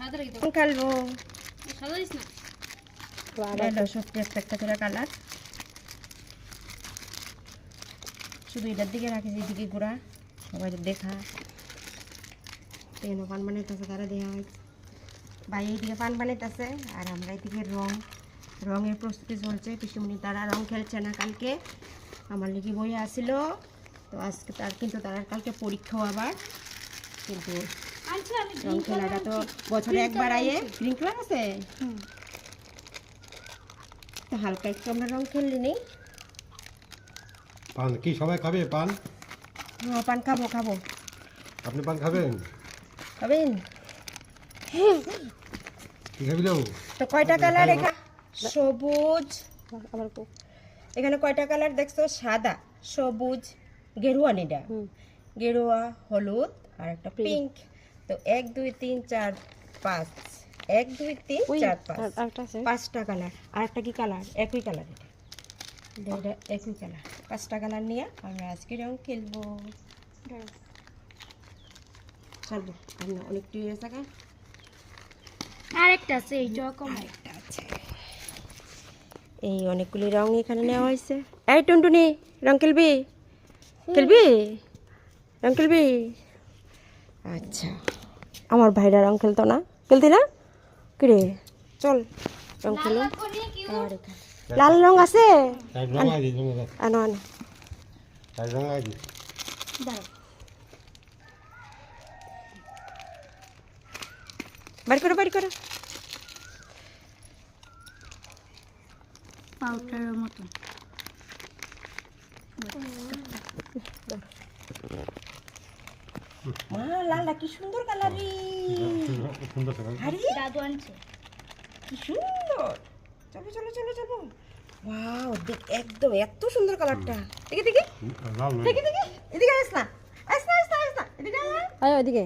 খেলবো সত্যি একটা করে কালার শুধু এটার দিকে রাখি যেদিকে গোড়া সবাই দেখা তেনো পান বানাইতেছে তারা দেওয়া হয় ভাই এইদিকে পান বানাইতেছে আর আমরা এইদিকে রঙের প্রস্তুতি চলছে পিসুমনি তারা রং খেলছে না কালকে আমার লিখি বই আসছিল তো আজকে তার কালকে পরীক্ষাও আবার কিন্তু রং খেলাটা তো বছরে একবার আইয়ে গ্রিন কালার আছে তো হালকা একটু আমরা রং খেললি নেই পান কি সবাই খাবে পান? হ্যাঁ পান খাবো আপনি পান খাবেন? খাবেন কি খাবি দাও? তো কয়টা কালার এখানে সবুজ এখানে কয়টা কালার দেখছো সাদা সবুজ গেরুয়া নিডা গেরুয়া হলুদ আর একটা পিঙ্ক তো 1 2 3 4 5 1 2 3 4 5 পাঁচটা কালার আর একটা কি কালার একই কালার এটা একই কালার পাঁচটা কালার নিয়ে আমরা আজকে রং খেলবো চলবো আমরা অনেকটা হয়ে গেছে আরেকটা আছে এইটা কম আরেকটা আছে এই অনেকগুলি রং এখানে নেওয়া হয়েছে এই টুনটুনি রং খেলবি রং খেলবি আচ্ছা আমার ভাইরা রং খেলতো না খেলতি না কিরে চল রং খেলো আর এখানে লাল রং আছে আনো বাড়ি করো পাউডারের মতো মা লালটা কি সুন্দর কালারি দাদু আনছে কি সুন্দর চলো ওয়াও দেখ একদম এত সুন্দর কালারটা দেখি এদিকে আস না এদিকে আয় ওদিকে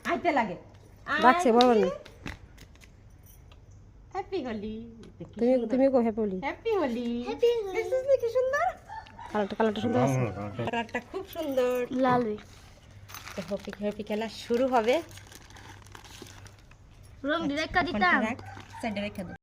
আইতে লাগে রাখছে বল হ্যাপি হোলি তুমি কো হ্যাপি হোলি দেখছিস কি সুন্দর কালারটা সুন্দর আছে কালারটা খুব সুন্দর লাল তো হ্যাপি খেলা শুরু হবে রং দেখা দিতাম সাইডে রেখে দাও